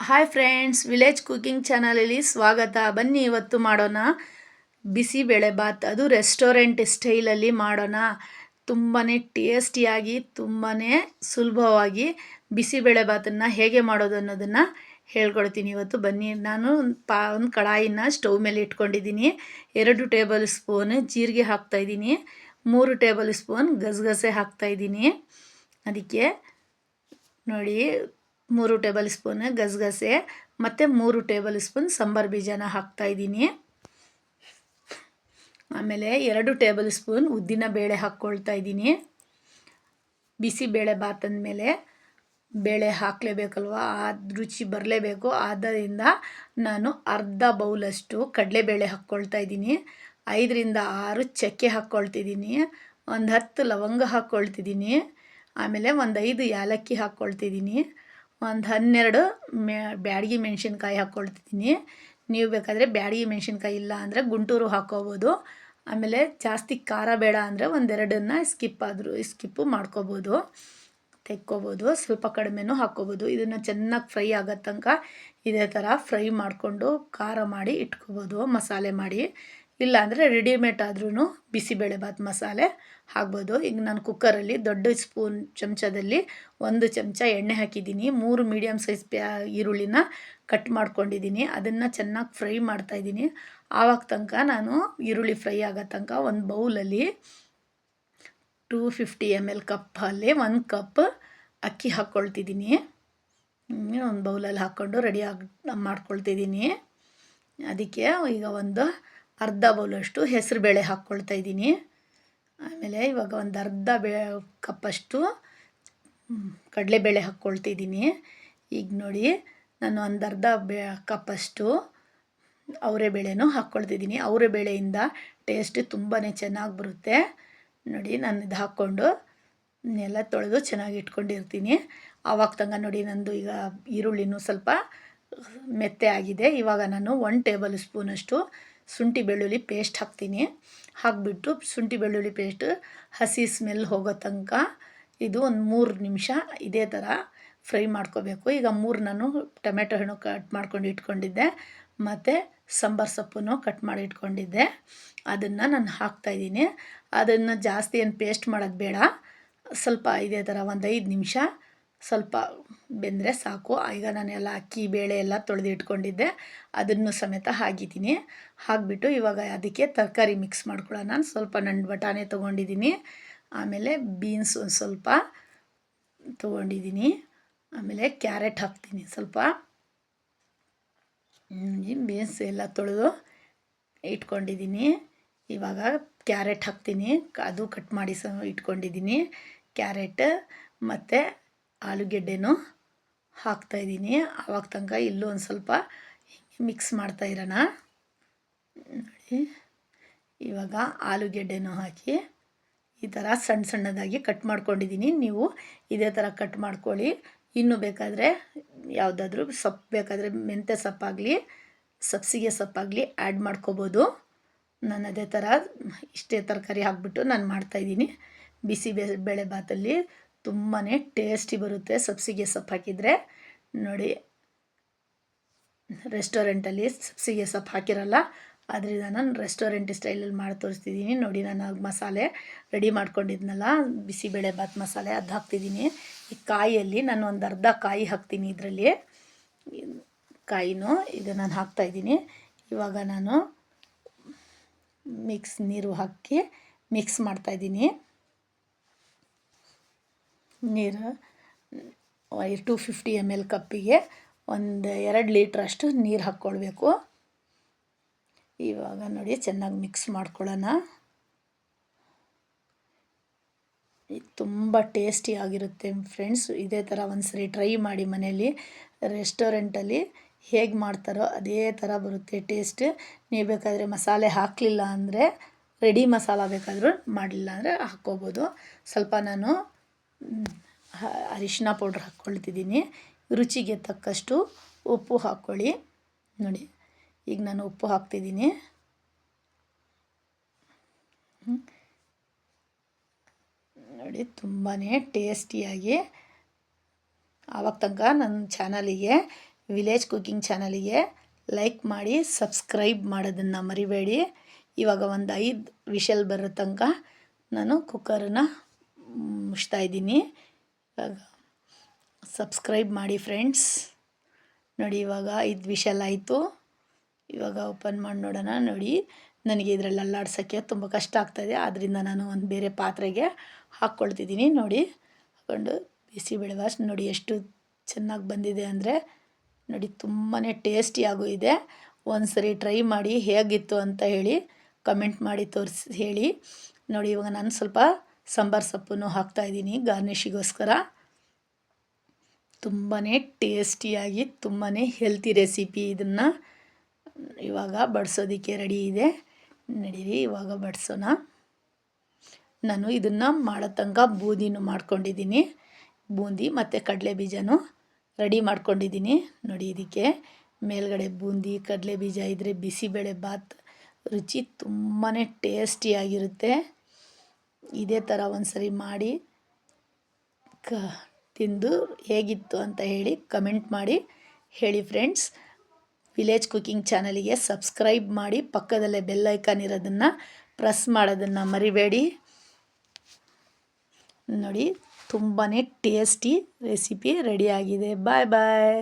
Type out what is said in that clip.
Hi friends, village cooking ಚಾನಲಲ್ಲಿ ಸ್ವಾಗತ. ಬನ್ನಿ ಇವತ್ತು ಮಾಡೋಣ ಬಿಸಿಬೇಳೆ ಬಾತ್. ಅದು ರೆಸ್ಟೋರೆಂಟ್ ಸ್ಟೈಲಲ್ಲಿ ಮಾಡೋಣ. ತುಂಬಾ ಟೇಸ್ಟಿಯಾಗಿ ತುಂಬಾ ಸುಲಭವಾಗಿ ಬಿಸಿಬೇಳೆ ಬಾತನ್ನು ಹೇಗೆ ಮಾಡೋದು ಅನ್ನೋದನ್ನು ಹೇಳ್ಕೊಡ್ತೀನಿ ಇವತ್ತು. ಬನ್ನಿ. ನಾನು ಒಂದು ಕಡಾಯಿನ ಸ್ಟವ್ ಮೇಲೆ ಇಟ್ಕೊಂಡಿದ್ದೀನಿ. 2 ಟೇಬಲ್ ಸ್ಪೂನ್ ಜೀರಿಗೆ ಹಾಕ್ತಾಯಿದ್ದೀನಿ. 3 ಟೇಬಲ್ ಸ್ಪೂನ್ ಗಸಗಸೆ ಹಾಕ್ತಾಯಿದ್ದೀನಿ. ಅದಕ್ಕೆ ನೋಡಿ 3 ಟೇಬಲ್ ಸ್ಪೂನ್ ಗಸಗಸೆ ಮತ್ತು 3 ಟೇಬಲ್ ಸ್ಪೂನ್ ಸಾಂಬಾರು ಬೀಜನ ಹಾಕ್ತಾಯಿದ್ದೀನಿ. ಆಮೇಲೆ 2 ಟೇಬಲ್ ಸ್ಪೂನ್ ಉದ್ದಿನ ಬೇಳೆ ಹಾಕ್ಕೊಳ್ತಾ ಇದ್ದೀನಿ. ಬಿಸಿಬೇಳೆ ಬಾತ್ ಅಂದಮೇಲೆ ಬೇಳೆ ಹಾಕಲೇಬೇಕಲ್ವ, ರುಚಿ ಬರಲೇಬೇಕು. ಆದ್ದರಿಂದ ನಾನು ಅರ್ಧ ಬೌಲಷ್ಟು ಕಡಲೆಬೇಳೆ ಹಾಕ್ಕೊಳ್ತಾ ಇದ್ದೀನಿ. 5ರಿಂದ 6 ಚಕ್ಕೆ ಹಾಕ್ಕೊಳ್ತಿದ್ದೀನಿ. ಒಂದು 10 ಲವಂಗ ಹಾಕ್ಕೊಳ್ತಿದ್ದೀನಿ. ಆಮೇಲೆ ಒಂದು 5 ಏಲಕ್ಕಿ ಹಾಕ್ಕೊಳ್ತಿದ್ದೀನಿ. ಒಂದು 12 ಬ್ಯಾಡಗಿ ಮೆಣಸಿನ್ಕಾಯಿ ಹಾಕ್ಕೊಳ್ತಿದ್ದೀನಿ. ನೀವು ಬೇಕಾದರೆ ಬ್ಯಾಡಗಿ ಮೆಣಸಿನ್ಕಾಯಿ ಇಲ್ಲ ಅಂದರೆ ಗುಂಟೂರು ಹಾಕ್ಕೋಬೋದು. ಆಮೇಲೆ ಜಾಸ್ತಿ ಖಾರ ಬೇಡ ಅಂದರೆ ಒಂದೆರಡನ್ನು ಸ್ಕಿಪ್ಪು ಮಾಡ್ಕೋಬೋದು, ತೆಕ್ಕೋಬೋದು. ಸ್ವಲ್ಪ ಕಡಿಮೆನೂ ಹಾಕ್ಕೋಬೋದು. ಇದನ್ನು ಚೆನ್ನಾಗಿ ಫ್ರೈ ಆಗೋ ತನಕ ಇದೇ ಥರ ಫ್ರೈ ಮಾಡಿಕೊಂಡು ಖಾರ ಮಾಡಿ ಇಟ್ಕೋಬೋದು, ಮಸಾಲೆ ಮಾಡಿ. ಇಲ್ಲಾಂದರೆ ರೆಡಿಮೇಡ್ ಆದ್ರೂ ಬಿಸಿಬೇಳೆ ಬಾತ್ ಮಸಾಲೆ ಹಾಕ್ಬೋದು. ಈಗ ನಾನು ಕುಕ್ಕರಲ್ಲಿ ದೊಡ್ಡ ಚಮಚದಲ್ಲಿ 1 ಚಮಚ ಎಣ್ಣೆ ಹಾಕಿದ್ದೀನಿ. 3 ಮೀಡಿಯಮ್ ಸೈಜ್ ಈರುಳ್ಳಿನ ಕಟ್ ಮಾಡ್ಕೊಂಡಿದ್ದೀನಿ. ಅದನ್ನು ಚೆನ್ನಾಗಿ ಫ್ರೈ ಮಾಡ್ತಾಯಿದ್ದೀನಿ. ಆವಾಗ ತನಕ ನಾನು ಈರುಳ್ಳಿ ಫ್ರೈ ಆಗೋ ತನಕ ಒಂದು ಬೌಲಲ್ಲಿ 250 ml ಕಪ್ಪಲ್ಲಿ 1 ಕಪ್ ಅಕ್ಕಿ ಹಾಕ್ಕೊಳ್ತಿದ್ದೀನಿ. ಒಂದು ಬೌಲಲ್ಲಿ ಹಾಕ್ಕೊಂಡು ಮಾಡ್ಕೊಳ್ತಿದ್ದೀನಿ. ಅದಕ್ಕೆ ಈಗ ಒಂದು ಅರ್ಧ ಬೌಲಷ್ಟು ಹೆಸರುಬೇಳೆ ಹಾಕ್ಕೊಳ್ತಾ ಇದ್ದೀನಿ. ಆಮೇಲೆ ಇವಾಗ ಒಂದು ಅರ್ಧ ಕಪ್ಪಷ್ಟು ಕಡಲೆಬೇಳೆ ಹಾಕ್ಕೊಳ್ತಿದ್ದೀನಿ. ಈಗ ನೋಡಿ ನಾನು ಒಂದು ಅರ್ಧ ಕಪ್ಪಷ್ಟು ಅವರೆಬೇಳೆನೂ ಹಾಕ್ಕೊಳ್ತಿದ್ದೀನಿ. ಅವರೆಬೇಳೆಯಿಂದ ಟೇಸ್ಟ್ ತುಂಬಾ ಚೆನ್ನಾಗಿ ಬರುತ್ತೆ. ನೋಡಿ ನಾನು ಇದು ಹಾಕ್ಕೊಂಡು ಎಲ್ಲ ತೊಳೆದು ಚೆನ್ನಾಗಿ ಇಟ್ಕೊಂಡಿರ್ತೀನಿ. ಆವಾಗ ತನಕ ನೋಡಿ ನಂದು ಈಗ ಈರುಳ್ಳಿನೂ ಸ್ವಲ್ಪ ಮೆತ್ತೆ ಆಗಿದೆ. ಇವಾಗ ನಾನು 1 ಟೇಬಲ್ ಸ್ಪೂನಷ್ಟು ಶುಂಠಿ ಬೆಳ್ಳುಳ್ಳಿ ಪೇಸ್ಟ್ ಹಾಕ್ತೀನಿ. ಹಾಕಿಬಿಟ್ಟು ಶುಂಠಿ ಬೆಳ್ಳುಳ್ಳಿ ಪೇಸ್ಟ್ ಹಸಿ ಸ್ಮೆಲ್ ಹೋಗೋ ತನಕ ಇದು ಒಂದು 3 ನಿಮಿಷ ಇದೇ ಥರ ಫ್ರೈ ಮಾಡ್ಕೋಬೇಕು. ಈಗ 3 ನಾನು ಟೊಮೆಟೊ ಹಣ್ಣು ಕಟ್ ಮಾಡ್ಕೊಂಡು ಇಟ್ಕೊಂಡಿದ್ದೆ ಮತ್ತು ಸಾಂಬಾರು ಸೊಪ್ಪನ್ನು ಕಟ್ ಮಾಡಿ ಇಟ್ಕೊಂಡಿದ್ದೆ. ಅದನ್ನು ನಾನು ಹಾಕ್ತಾಯಿದ್ದೀನಿ. ಅದನ್ನು ಜಾಸ್ತಿ ಏನು ಪೇಸ್ಟ್ ಮಾಡೋದು ಬೇಡ. ಸ್ವಲ್ಪ ಇದೇ ಥರ ಒಂದು 5 ನಿಮಿಷ ಸ್ವಲ್ಪ ಬೆಂದರೆ ಸಾಕು. ಈಗ ನಾನೆಲ್ಲ ಅಕ್ಕಿ ಬೇಳೆ ಎಲ್ಲ ತೊಳೆದು ಇಟ್ಕೊಂಡಿದ್ದೆ, ಅದನ್ನು ಸಮೇತ ಹಾಕಿದ್ದೀನಿ. ಹಾಕಿಬಿಟ್ಟು ಇವಾಗ ಅದಕ್ಕೆ ತರಕಾರಿ ಮಿಕ್ಸ್ ಮಾಡ್ಕೊಳ್ಳೋಣ. ನಾನು ಸ್ವಲ್ಪ ಬಟಾಣಿ ತೊಗೊಂಡಿದ್ದೀನಿ. ಆಮೇಲೆ ಬೀನ್ಸ್ ಒಂದು ಸ್ವಲ್ಪ ತೊಗೊಂಡಿದ್ದೀನಿ. ಆಮೇಲೆ ಕ್ಯಾರೆಟ್ ಹಾಕ್ತೀನಿ ಸ್ವಲ್ಪ. ಬೀನ್ಸ್ ಎಲ್ಲ ತೊಳೆದು ಇಟ್ಕೊಂಡಿದ್ದೀನಿ. ಇವಾಗ ಕ್ಯಾರೆಟ್ ಹಾಕ್ತೀನಿ. ಅದು ಕಟ್ ಮಾಡಿ ಇಟ್ಕೊಂಡಿದ್ದೀನಿ. ಕ್ಯಾರೆಟ್ ಮತ್ತು ಆಲೂಗೆಡ್ಡೆನೂ ಹಾಕ್ತಾಯಿದ್ದೀನಿ. ಆವಾಗ ತನಕ ಇಲ್ಲೂ ಒಂದು ಸ್ವಲ್ಪ ಮಿಕ್ಸ್ ಮಾಡ್ತಾಯಿರೋಣ. ನೋಡಿ ಇವಾಗ ಆಲೂಗೆಡ್ಡೆನೂ ಹಾಕಿ ಈ ಥರ ಸಣ್ಣ ಸಣ್ಣದಾಗಿ ಕಟ್ ಮಾಡ್ಕೊಂಡಿದ್ದೀನಿ. ನೀವು ಇದೇ ಥರ ಕಟ್ ಮಾಡ್ಕೊಳ್ಳಿ. ಇನ್ನೂ ಬೇಕಾದರೆ ಯಾವುದಾದ್ರೂ ಸೊಪ್ಪು ಬೇಕಾದರೆ ಮೆಂತ್ಯ ಸೊಪ್ಪಾಗಲಿ ಸಬ್ಸಿಗೆ ಸೊಪ್ಪಾಗಲಿ ಆ್ಯಡ್ ಮಾಡ್ಕೋಬೋದು. ನಾನು ಅದೇ ಥರ ಇಷ್ಟೇ ತರಕಾರಿ ಹಾಕ್ಬಿಟ್ಟು ನಾನು ಮಾಡ್ತಾಯಿದ್ದೀನಿ. ಬೇಳೆ ಬಾತಲ್ಲಿ ತುಂಬಾ ಟೇಸ್ಟಿ ಬರುತ್ತೆ ಸಬ್ಸಿಗೆ ಸೊಪ್ಪು ಹಾಕಿದರೆ. ನೋಡಿ ರೆಸ್ಟೋರೆಂಟಲ್ಲಿ ಸಬ್ಸಿಗೆ ಸೊಪ್ಪು ಹಾಕಿರಲ್ಲ, ಆದ್ದರಿಂದ ನಾನು ರೆಸ್ಟೋರೆಂಟ್ ಸ್ಟೈಲಲ್ಲಿ ಮಾಡಿ ತೋರಿಸ್ತಿದ್ದೀನಿ. ನೋಡಿ ನಾನು ಮಸಾಲೆ ರೆಡಿ ಮಾಡ್ಕೊಂಡಿದ್ನಲ್ಲ, ಬಿಸಿಬೇಳೆ ಬಾತ್ ಮಸಾಲೆ, ಅದು ಹಾಕ್ತಿದ್ದೀನಿ. ಈ ಕಾಯಿಯಲ್ಲಿ ನಾನು ಒಂದು ಅರ್ಧ ಕಾಯಿ ಹಾಕ್ತೀನಿ. ಇದರಲ್ಲಿ ಕಾಯಿನೂ ಈಗ ನಾನು ಹಾಕ್ತಾಯಿದ್ದೀನಿ. ಇವಾಗ ನಾನು ನೀರು ಹಾಕಿ ಮಿಕ್ಸ್ ಮಾಡ್ತಾಯಿದ್ದೀನಿ. ನೀರು 250 ml ಕಪ್ಪಿಗೆ ಒಂದು 2 ಲೀಟ್ರಷ್ಟು ನೀರು ಹಾಕ್ಕೊಳ್ಬೇಕು. ಇವಾಗ ನೋಡಿ ಚೆನ್ನಾಗಿ ಮಿಕ್ಸ್ ಮಾಡ್ಕೊಳ್ಳೋಣ. ತುಂಬ ಟೇಸ್ಟಿಯಾಗಿರುತ್ತೆ ಫ್ರೆಂಡ್ಸ್. ಇದೇ ಥರ ಒಂದ್ಸರಿ ಟ್ರೈ ಮಾಡಿ ಮನೆಯಲ್ಲಿ. ರೆಸ್ಟೋರೆಂಟಲ್ಲಿ ಹೇಗೆ ಮಾಡ್ತಾರೋ ಅದೇ ಥರ ಬರುತ್ತೆ ಟೇಸ್ಟ್. ನೀವು ಬೇಕಾದರೆ ಮಸಾಲೆ ಹಾಕಲಿಲ್ಲ ಅಂದರೆ ರೆಡಿ ಮಸಾಲ ಬೇಕಾದರೂ ಮಾಡಲಿಲ್ಲ ಅಂದರೆ ಹಾಕ್ಕೋಬೋದು. ಸ್ವಲ್ಪ ನಾನು ಅರಿಶಿನ ಪೌಡ್ರ್ ಹಾಕ್ಕೊಳ್ತಿದ್ದೀನಿ. ರುಚಿಗೆ ತಕ್ಕಷ್ಟು ಉಪ್ಪು ಹಾಕ್ಕೊಳ್ಳಿ. ನೋಡಿ ಈಗ ನಾನು ಉಪ್ಪು ಹಾಕ್ತಿದ್ದೀನಿ. ನೋಡಿ ತುಂಬಾ ಟೇಸ್ಟಿಯಾಗಿ. ಆವಾಗ ತನಕ ನನ್ನ ಚಾನಲಿಗೆ ವಿಲೇಜ್ ಕುಕಿಂಗ್ ಚಾನಲಿಗೆ ಲೈಕ್ ಮಾಡಿ ಸಬ್ಸ್ಕ್ರೈಬ್ ಮಾಡೋದನ್ನು ಮರಿಬೇಡಿ. ಇವಾಗ ಒಂದು 5 ವಿಷಲ್ ಬರೋ ತನಕ ನಾನು ಕುಕ್ಕರನ್ನ ಮುಚ್ತಾ ಇದ್ದೀನಿ. ಇವಾಗ ಸಬ್ಸ್ಕ್ರೈಬ್ ಮಾಡಿ ಫ್ರೆಂಡ್ಸ್. ನೋಡಿ ಇವಾಗ 5 ವಿಷಲ್ ಆಯಿತು. ಇವಾಗ ಓಪನ್ ಮಾಡಿ ನೋಡೋಣ. ನೋಡಿ ನನಗೆ ಇದರಲ್ಲಿ ಅಲ್ಲಾಡ್ಸೋಕ್ಕೆ ತುಂಬ ಕಷ್ಟ ಆಗ್ತಾಯಿದೆ, ಆದ್ದರಿಂದ ನಾನು ಒಂದು ಬೇರೆ ಪಾತ್ರೆಗೆ ಹಾಕ್ಕೊಳ್ತಿದ್ದೀನಿ. ನೋಡಿ ಹಾಕ್ಕೊಂಡು ಬಿಸಿಬೇಳೆಬಾತ್ ನೋಡಿ ಎಷ್ಟು ಚೆನ್ನಾಗಿ ಬಂದಿದೆ ಅಂದರೆ, ನೋಡಿ ತುಂಬಾ ಟೇಸ್ಟಿಯಾಗೂ ಇದೆ. ಒಂದು ಸರಿ ಟ್ರೈ ಮಾಡಿ ಹೇಗಿತ್ತು ಅಂತ ಹೇಳಿ ಕಮೆಂಟ್ ಮಾಡಿ ತೋರಿಸಿ ಹೇಳಿ. ನೋಡಿ ಇವಾಗ ನಾನು ಸ್ವಲ್ಪ ಸಾಂಬಾರು ಸೊಪ್ಪನ್ನು ಹಾಕ್ತಾಯಿದ್ದೀನಿ ಗಾರ್ನಿಷಿಗೋಸ್ಕರ. ತುಂಬಾ ಟೇಸ್ಟಿಯಾಗಿ ತುಂಬಾ ಹೆಲ್ತಿ ರೆಸಿಪಿ. ಇದನ್ನು ಇವಾಗ ಬಡಿಸೋದಕ್ಕೆ ರೆಡಿ ಇದೆ. ನಡೀರಿ ಇವಾಗ ಬಡಿಸೋಣ. ನಾನು ಇದನ್ನು ಮಾಡೋ ತನಕ ಬೂಂದಿನೂ ಮಾಡ್ಕೊಂಡಿದ್ದೀನಿ. ಬೂಂದಿ ಮತ್ತು ಕಡಲೆ ಬೀಜನೂ ರೆಡಿ ಮಾಡ್ಕೊಂಡಿದ್ದೀನಿ. ನೋಡಿ ಇದಕ್ಕೆ ಮೇಲ್ಗಡೆ ಬೂಂದಿ ಕಡಲೆ ಬೀಜ ಇದ್ದರೆ ಬಿಸಿಬೇಳೆ ಬಾತ್ ರುಚಿ ತುಂಬಾ ಟೇಸ್ಟಿಯಾಗಿರುತ್ತೆ. ಇದೇ ಥರ ಒಂದು ಸರಿ ಮಾಡಿ ತಿಂದು ಹೇಗಿತ್ತು ಅಂತ ಹೇಳಿ ಕಮೆಂಟ್ ಮಾಡಿ ಹೇಳಿ ಫ್ರೆಂಡ್ಸ್. ವಿಲೇಜ್ ಕುಕಿಂಗ್ ಚಾನಲಿಗೆ ಸಬ್ಸ್ಕ್ರೈಬ್ ಮಾಡಿ, ಪಕ್ಕದಲ್ಲೇ ಬೆಲ್ ಐಕಾನ್ ಇರೋದನ್ನು ಪ್ರೆಸ್ ಮಾಡೋದನ್ನು ಮರಿಬೇಡಿ. ನೋಡಿ ತುಂಬಾ ಟೇಸ್ಟಿ ರೆಸಿಪಿ ರೆಡಿಯಾಗಿದೆ. ಬಾಯ್ ಬಾಯ್.